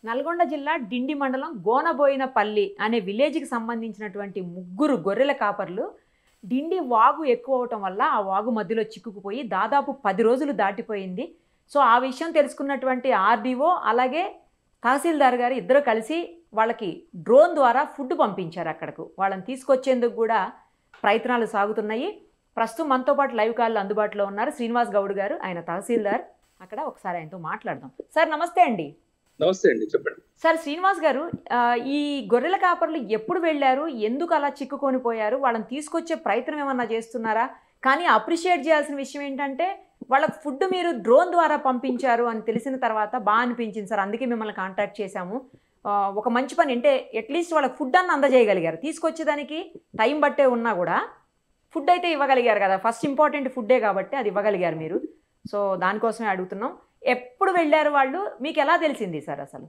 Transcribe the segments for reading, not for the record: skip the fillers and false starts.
నల్గొండ జిల్లా డిండి మండలం గోనబోయినపల్లి అనే విలేజ్కి సంబంధించినటువంటి ముగ్గురు గొర్రెల కాపర్లు డిండి వాగు ఎక్కువ అవటం వల్ల ఆ వాగు మధ్యలో చిక్కుకుపోయి దాదాపు 10 రోజులు దాటిపోయింది. సో ఆ విషయం తెలుసుకున్నటువంటి ఆర్డీఓ అలాగే తహసీల్దార్ గారు ఇద్దరు కలిసి వాళ్ళకి డ్రోన్ ద్వారా ఫుడ్ పంపించారు. అక్కడకు వాళ్ళని తీసుకొచ్చేందుకు కూడా ప్రయత్నాలు సాగుతున్నాయి. ప్రస్తుతం మనతో పాటు లైవ్ కాల్లో అందుబాటులో ఉన్నారు శ్రీనివాస్ గౌడ్ గారు, ఆయన తహసీల్దార్. అక్కడ ఒకసారి ఆయనతో మాట్లాడదాం. సార్ నమస్తే అండి. నమస్తే అండి, చెప్పండి. సార్ శ్రీనివాస్ గారు, ఈ గొర్రెల కాపర్లు ఎప్పుడు వెళ్ళారు, ఎందుకు అలా చిక్కుకొని పోయారు, వాళ్ళని తీసుకొచ్చే ప్రయత్నం ఏమన్నా చేస్తున్నారా? కానీ అప్రిషియేట్ చేయాల్సిన విషయం ఏంటంటే వాళ్ళకి ఫుడ్ మీరు డ్రోన్ ద్వారా పంపించారు అని తెలిసిన తర్వాత బాగా అనిపించింది సార్. అందుకే మిమ్మల్ని కాంటాక్ట్ చేశాము. ఒక మంచి పని అంటే అట్లీస్ట్ వాళ్ళకి ఫుడ్ అన్న అందజేయగలిగారు. తీసుకొచ్చేదానికి టైం బట్టే ఉన్నా కూడా ఫుడ్ అయితే ఇవ్వగలిగారు కదా. ఫస్ట్ ఇంపార్టెంట్ ఫుడ్డే కాబట్టి అది ఇవ్వగలిగారు మీరు. సో దానికోసమే అడుగుతున్నాం. ఎప్పుడు వెళ్ళారు వాళ్ళు, మీకు ఎలా తెలిసింది సార్? అసలు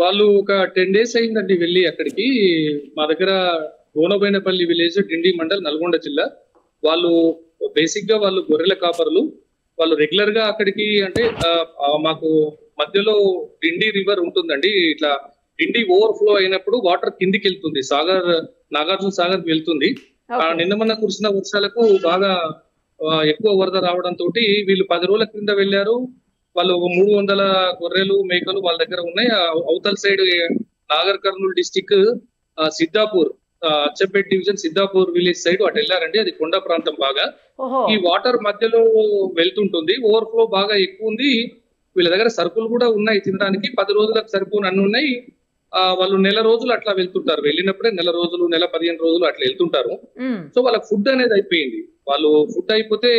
వాళ్ళు ఒక 10 days అయిందండి వెళ్ళి అక్కడికి. మా దగ్గర గోనబోయినపల్లి విలేజ్, డిండి మండల్, నల్గొండ జిల్లా. వాళ్ళు బేసిక్ గా వాళ్ళు గొర్రెల కాపర్లు. వాళ్ళు రెగ్యులర్ గా అక్కడికి అంటే మాకు మధ్యలో డిండి రివర్ ఉంటుందండి. ఇట్లా డిండి ఓవర్ఫ్లో అయినప్పుడు వాటర్ కిందికి వెళ్తుంది, నాగార్జున సాగర్ వెళ్తుంది. నిన్న మొన్న కురిసిన వర్షాలకు బాగా ఎక్కువ వరద రావడంతో వీళ్ళు 10 రోజుల క్రింద వెళ్ళారు. వాళ్ళు 300 గొర్రెలు మేకలు వాళ్ళ దగ్గర ఉన్నాయి. అవతల side Nagar Kurnool district Siddhapur, Achampet division Siddhapur village side అటు వెళ్ళారండి. అది కొండ ప్రాంతం. బాగా ఈ వాటర్ మధ్యలో వెళ్తుంటుంది, ఓవర్ఫ్లో బాగా ఎక్కువ ఉంది. వీళ్ళ దగ్గర సరుకులు కూడా ఉన్నాయి తినడానికి. 10 రోజులకు సరిపోను అన్ని ఉన్నాయి. వాళ్ళు నెల రోజులు అట్లా వెళ్తుంటారు. వెళ్ళినప్పుడే నెల రోజులు, నెల 15 రోజులు అట్లా వెళ్తుంటారు. సో వాళ్ళకి ఫుడ్ అనేది అయిపోయింది. వాళ్ళు ఫుడ్ అయిపోతే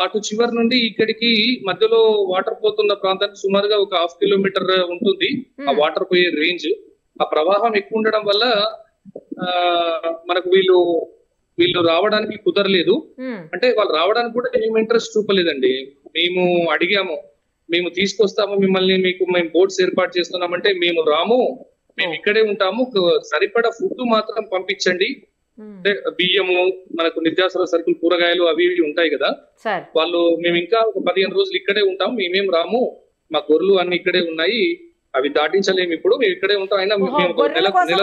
అటు చివరి నుండి ఇక్కడికి మధ్యలో వాటర్ పోతున్న ప్రాంతానికి సుమారుగా ఒక 1/2 kilometer ఉంటుంది ఆ వాటర్ పోయే రేంజ్. ఆ ప్రవాహం ఎక్కువ ఉండడం వల్ల మనకు వీళ్ళు రావడానికి కుదరలేదు. అంటే వాళ్ళు రావడానికి కూడా ఏం ఇంట్రెస్ట్ చూపలేదండి. మేము అడిగాము, మేము తీసుకొస్తాము మిమ్మల్ని, మేము బోట్స్ ఏర్పాటు చేస్తున్నామంటే మేము రాము, మేము ఇక్కడే ఉంటాము, సరిపడా ఫుడ్ మాత్రం పంపించండి. అంటే బియ్యము, మనకు నిత్యావసర సరుకులు, కూరగాయలు అవి ఉంటాయి కదా. వాళ్ళు మేము ఇంకా ఒక 15 రోజులు ఇక్కడే ఉంటాం, మేమేం రాము, మా గొర్రెలు అన్ని ఇక్కడే ఉన్నాయి, అవి దాటించలేము, ఇప్పుడు మేము ఇక్కడే ఉంటాం. అయినా నెల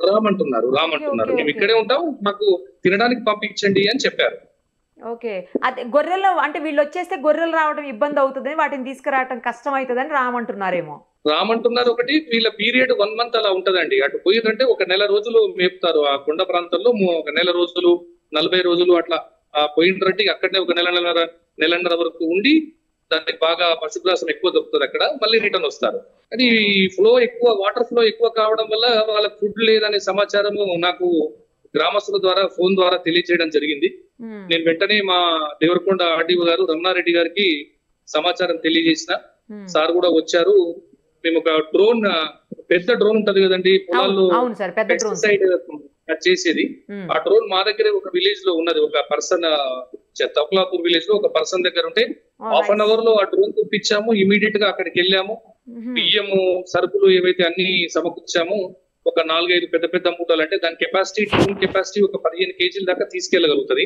రామంటున్నారు, మేము ఇక్కడే ఉంటాం, మాకు తినడానికి పంపించండి అని చెప్పారు. ఓకే, అదే గొర్రెలు అంటే వీళ్ళు వచ్చేస్తే గొర్రెలు రావడం ఇబ్బంది అవుతుంది, వాటిని తీసుకురావడం కష్టం అవుతుందని రామంటున్నారేమో. రామంటున్నారు ఒకటి. వీళ్ళ పీరియడ్ 1 month అలా ఉంటదండి. అటు పోయిందంటే ఒక నెల రోజులు మేపుతారు ఆ కొండ ప్రాంతంలో. ఒక నెల రోజులు, 40 రోజులు అట్లా పోయిండ్రంటే అక్కడనే ఒక నెలన్నర వరకు ఉండి దానికి బాగా పశుగ్రాసం ఎక్కువ దొరుకుతుంది అక్కడ, మళ్ళీ రిటర్న్ వస్తారు. కానీ వాటర్ ఫ్లో ఎక్కువ కావడం వల్ల వాళ్ళకి ఫుడ్ లేదనే సమాచారము నాకు గ్రామస్తుల ద్వారా ఫోన్ ద్వారా తెలియజేయడం జరిగింది. నేను వెంటనే మా దేవరకొండ ఆర్డీఓ గారు రమణారెడ్డి గారికి సమాచారం తెలియజేసిన. సార్ కూడా వచ్చారు. మేము ఒక డ్రోన్, పెద్ద డ్రోన్ ఉంటది కదండి పొలాల్లో పెస్టిసైడ్ చేసేది, ఆ డ్రోన్ మా దగ్గర ఒక విలేజ్ లో ఉన్నది. ఒక పర్సన్, తొక్లాపూర్ విలేజ్ లో ఒక పర్సన్ దగ్గర ఉంటే 1/2 an hour లో ఆ డ్రోన్ తెప్పించాము. ఇమీడియట్ గా అక్కడికి వెళ్ళాము. బియ్యము, సరుకులు ఏవైతే అన్ని సమకూర్చాము. ఒక 4-5 పెద్ద మూటలు, అంటే దాని డ్రోన్ కెపాసిటీ ఒక 15 kg దాకా తీసుకెళ్లగలుగుతుంది.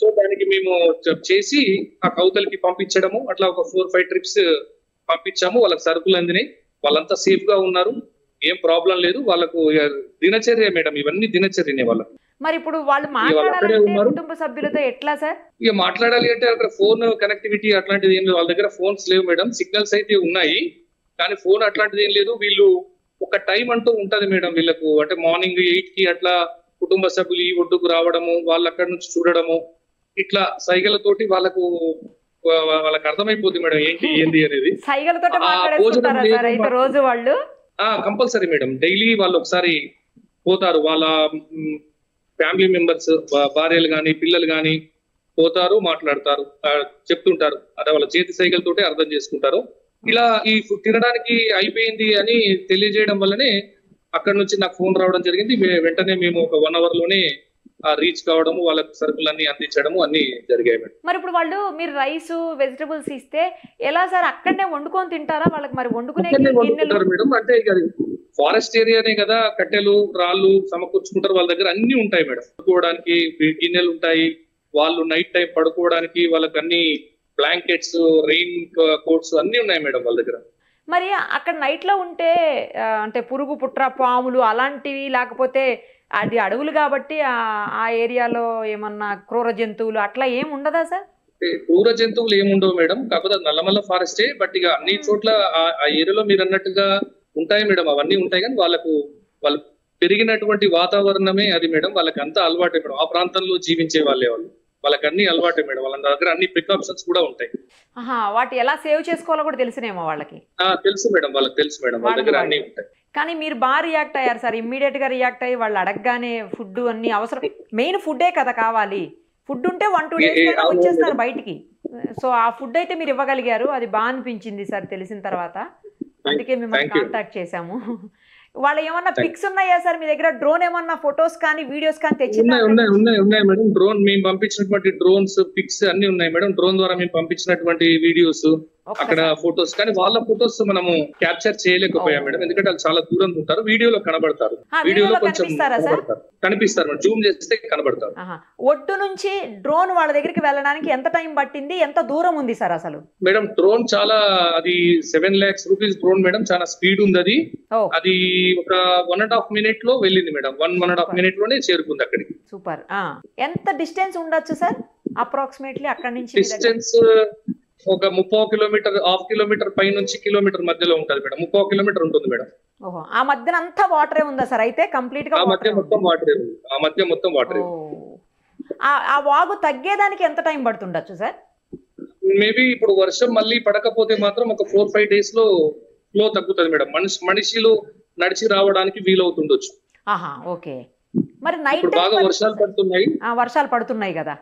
సో దానికి మేము చేసి ఆ కౌతలకి పంపించడము, అట్లా ఒక 4-5 trips పంపించాము. వాళ్ళకి సరుకులు అందినాయి, వాళ్ళంతా సేఫ్ గా ఉన్నారు, ఏం ప్రాబ్లం లేదు. వాళ్ళకు దినచర్య మేడం, ఇవన్నీ దినచర్యనే వాళ్ళకి. మరి ఇప్పుడు వాళ్ళు మాట్లాడాలంటే కుటుంబ సభ్యులతో ఎట్లా సార్? ఇక మాట్లాడాలి అంటే అక్కడ ఫోన్ కనెక్టివిటీ అట్లాంటిది ఏం లేదు. వాళ్ళ దగ్గర ఫోన్స్ లేవు మేడం. సిగ్నల్స్ అయితే ఉన్నాయి కానీ ఫోన్ అట్లాంటిది ఏం లేదు. వీళ్ళు ఒక టైం అంటూ ఉంటది మేడం వీళ్ళకు. అంటే మార్నింగ్ 8కి అట్లా కుటుంబ సభ్యులు ఈ ఒడ్డుకు రావడము, వాళ్ళు అక్కడి నుంచి చూడడము, ఇట్లా సైగలతోటి వాళ్ళకు అర్థమైపోతుంది మేడం ఏంది అనేది. Compulsory madam. డైలీ వాళ్ళు ఒకసారి పోతారు, వాళ్ళ ఫ్యామిలీ మెంబర్స్, భార్యలు గాని పిల్లలు గాని పోతారు, మాట్లాడతారు, చెప్తుంటారు. అదే వాళ్ళ చేతి సైగలతోటే అర్థం చేసుకుంటారు. ఇలా ఈ తినడానికి అయిపోయింది అని తెలియజేయడం వల్లనే అక్కడ నుంచి నాకు ఫోన్ రావడం జరిగింది. వెంటనే మేము ఒక 1 hour లోనే రీచ్ కావడము, వాళ్ళకి సరుకులన్నీ అందించడము అన్ని జరిగాయి మేడం. మరి ఇప్పుడు మీరు రైస్, వెజిటబుల్స్ ఇస్తే ఎలా సార్? అక్కడనే వండుకొని తింటారా? వాళ్ళకి మరి వండుకుంటారు మేడం. అంటే ఇక ఫారెస్ట్ ఏరియానే కదా, కట్టెలు, రాళ్ళు సమకూర్చుకుంటారు. వాళ్ళ దగ్గర అన్ని ఉంటాయి మేడం. పడుకోవడానికి గిన్నెలు ఉంటాయి, వాళ్ళు నైట్ టైం పడుకోవడానికి వాళ్ళకి అన్ని బ్లాంకెట్స్, రెయిన్ కోట్స్ అన్ని ఉన్నాయి మేడం వాళ్ళ దగ్గర. మరి అక్కడ నైట్లో ఉంటే అంటే పురుగు పుట్ర పాములు అలాంటివి, లేకపోతే అది అడవులు కాబట్టి ఆ ఏరియాలో ఏమన్నా క్రూర జంతువులు అట్లా ఏం ఉండదా సార్? క్రూర జంతువులు ఏముండవు మేడం, కాకపోతే నల్లమల్ల ఫారెస్టే. బట్ ఇక అన్ని చోట్ల ఆ ఏరియాలో మీరు అన్నట్టుగా ఉంటాయి మేడం, అవన్నీ ఉంటాయి. కానీ వాళ్ళు పెరిగినటువంటి వాతావరణమే అది మేడం, వాళ్ళకి అంతా అలవాటే మేడం. ఆ ప్రాంతంలో జీవించే వాళ్ళే వాళ్ళకి అన్ని అలవాటే మేడం. వాళ్ళ దగ్గర అన్ని ప్రికాషన్స్ కూడా ఉంటాయి. వాటి ఎలా సేవ్ చేసుకోవాలో కూడా తెలిసినేమో వాళ్ళకి. తెలుసు మేడం, వాళ్ళకి తెలుసు మేడం, వాళ్ళ దగ్గర అన్ని ఉంటాయి. కానీ మీరు బాగా రియాక్ట్ అయ్యారు సార్, ఇమ్మీడియట్ గా రియాక్ట్ అయ్యి వాళ్ళు అడగగానే ఫుడ్ అన్ని అవసరం, మెయిన్ ఫుడ్డే కదా కావాలి. ఫుడ్ ఉంటే 1-2 డేస్ వచ్చేస్తారు బయటికి. సో ఆ ఫుడ్ అయితే మీరు ఇవ్వగలిగారు, అది బాగా అనిపించింది సార్ తెలిసిన తర్వాత. అందుకే మిమ్మల్ని కాంటాక్ట్ చేశాము. వాళ్ళు ఏమన్నా పిక్స్ ఉన్నాయా సార్ మీ దగ్గర? డ్రోన్ ఏమన్నా ఫొటోస్ కానీ వీడియోస్ కానీ తెచ్చిందా? ఉన్నాయి మేడం. డ్రోన్ మేము పంపించినటువంటి డ్రోన్స్ పిక్స్ అన్ని ఉన్నాయి మేడం. డ్రోన్ ద్వారా మేము పంపించినటువంటి వీడియోస్, అక్కడ ఫొటోస్, కానీ వాళ్ళ ఫొటోస్ మనము క్యాప్చర్ చేయలేకపోయాం మేడం, ఎందుకంటే వాళ్ళు చాలా దూరం ఉంటారు. వీడియోలో కనబడతారు, వీడియోలో కొంచెం కనిపిస్తారు, జూమ్ చేస్తే కనబడతారు. ఒడ్డు నుంచి డ్రోన్ వాళ్ళ దగ్గరికి వెళ్ళడానికి ఎంత టైం పట్టింది, ఎంత దూరం ఉంది సార్ అసలు? మేడం డ్రోన్ చాలా, అది 7 lakhs rupees డ్రోన్ మేడం, చాలా స్పీడ్ ఉంది. అది ఒక 1.5 minute లో వెళ్ళింది మేడం, 1.5 minute లోనే చేరుకుంది అక్కడికి. సూపర్. ఎంత డిస్టెన్స్ ఉండొచ్చు సార్ అప్రాక్సిమేట్లీ అక్కడ నుంచి? డిస్టెన్స్ ఒక 30 kilometer, 1/2 kilometer పై నుంచి కిలోమీటర్ మధ్యలో ఉంటుంది మేడం. 30 kilometer ఉంటుంది మేడం. ఓహో, ఆ మధ్యన అంతా వాటరే ఉందా సార్? అయితే కంప్లీట్ గా ఆ మధ్య మొత్తం వాటరే. ఆ వాగు తగ్గేదానికి ఎంత టైం పడుతుండొచ్చు సార్? మేబీ ఇప్పుడు వర్షం మళ్ళీ పడకపోతే మాత్రం ఒక 4-5 days లో ఫ్లో తగ్గుతుంది మేడం. మనిషిలో నడిచి రావడానికి వీలవుతుండొచ్చు. ఓకే. మరి నైట్ బాగా వర్షాలు పడుతున్నాయి కదా,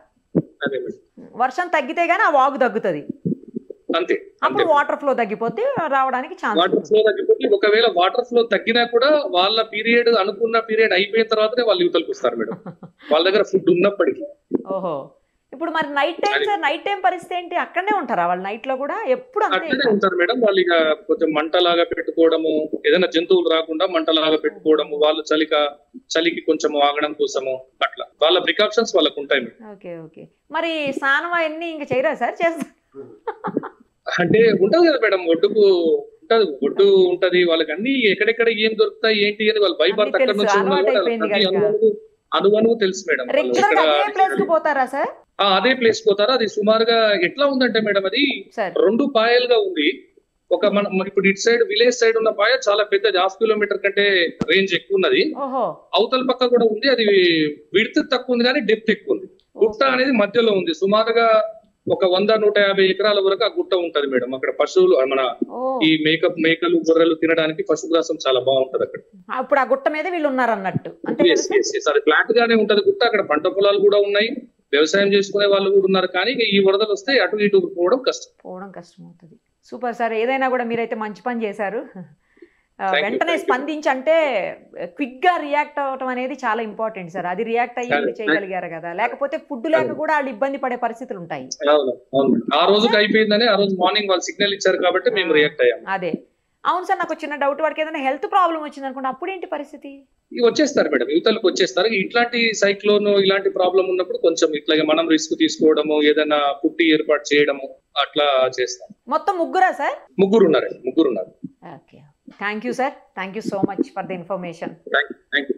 అదే మేడం, వర్షం తగ్గితే గానీ ఆ వాగు తగ్గుతుంది అంతే. అప్పుడు వాటర్ ఫ్లో తగ్గిపోతే రావడానికి ఛాన్స్. వాటర్ ఫ్లో తగ్గిపోతే, ఒకవేళ వాటర్ ఫ్లో తగ్గినా కూడా వాళ్ళ పీరియడ్, అనుకున్న పీరియడ్ అయిపోయిన తర్వాతనే వాళ్ళు యువతలకు వస్తారు మేడం, వాళ్ళ దగ్గర ఫుడ్ ఉన్నప్పటికీ. ఓహో, ఇప్పుడు మరి night time sir, night time పరిస్థితి ఏంటి? అక్కడనే ఉంటారా వాళ్ళు నైట్ లో కూడా? ఎప్పుడు అక్కడే ఉంటారు మేడం. వాళ్ళు ఇక కొంచెం మంటలాగా పెట్టుకోవడము, ఏదైనా జంతువులు రాకుండా మంటలాగా పెట్టుకోవడము, వాళ్ళు చలికి కొంచెం ఆగడం కోసము, అట్లా వాళ్ళ ప్రికాషన్స్ వాళ్ళకు ఉంటాయి మేడం. Okay okay. మరి స్నానం అవన్నీ ఇంకా చేయరా సార్? చేస్తారు అంటే ఉంటది కదా మేడం, ఒడ్డు ఉంటది, వాళ్ళకి అన్ని ఎక్కడెక్కడ ఏం దొరుకుతాయి ఏంటి అని వాళ్ళు భయపడతారు. అక్కడ నుంచి అనువనువు తెలుసు మేడం. అదే ప్లేస్ పోతారు. అది సుమారుగా ఎట్లా ఉందంటే మేడం, అది 2 పాయలుగా ఉంది. ఇప్పుడు ఇటు సైడ్ విలేజ్ సైడ్ ఉన్న పాయ చాలా పెద్దది, 1/2 kilometer కంటే రేంజ్ ఎక్కువ ఉన్నది. అవతల పక్క కూడా ఉంది, అది విడ్త్ తక్కువ ఉంది కానీ డెప్త్ ఎక్కువ ఉంది. గుట్ట అనేది మధ్యలో ఉంది. సుమారుగా ఒక 100-150 ఎకరాల వరకు ఆ గుట్ట ఉంటది మేడం. అక్కడ పశువులు, మన ఈ మేకలు గొర్రెలు తినడానికి పశుగ్రాసం చాలా బాగుంటది అక్కడ. అప్పుడు ఆ గుట్ట మీద వీళ్ళు ఉన్నారు అన్నట్టు. అది ఫ్లాట్ గానే ఉంటది గుట్ట. అక్కడ పంట పొలాలు కూడా ఉన్నాయి, వ్యవసాయం చేసుకునే వాళ్ళు కూడా ఉన్నారు. కానీ ఈ వరదలు వస్తే అటు ఇటు పోవడం కష్టం అవుతుంది. సూపర్ సార్, ఏదైనా కూడా మీరైతే మంచి పని చేశారు. వెంటనే స్పందించి, అంటే క్విక్ గా రియాక్ట్ అవటం అనేది చాలా ఇంపార్టెంట్ సార్. అది రియాక్ట్ అయ్యి చేయగలిగారు కదా, లేకపోతే ఫుడ్ లేక కూడా వాళ్ళు ఇబ్బంది పడే పరిస్థితులు ఉంటాయి. ఆ రోజుకి అయిపోయిందని, ఆ రోజు మార్నింగ్ వాళ్ళు సిగ్నల్ ఇచ్చారు కాబట్టి మేము రియాక్ట్ అయ్యాం. అదే. అవును సార్, నాకు చిన్న డౌట్, వాడికి ఏదైనా హెల్త్ ప్రాబ్లం వచ్చింది అనుకోండి, అప్పుడు ఏంటి పరిస్థితి? వచ్చేస్తారు మేడం, యువతలకు వచ్చేస్తారు. ఇట్లాంటి సైక్లోన్, ఇలాంటి ప్రాబ్లం ఉన్నప్పుడు కొంచెం ఇట్లాగే మనం రిస్క్ తీసుకోవడము, ఏదైనా పుట్టి ఏర్పాటు చేయడము, అట్లా చేస్తాం. మొత్తం ముగ్గురా సార్? ముగ్గురు ఉన్నారు. Okay, thank you sir, thank you so much for the information. Thank you.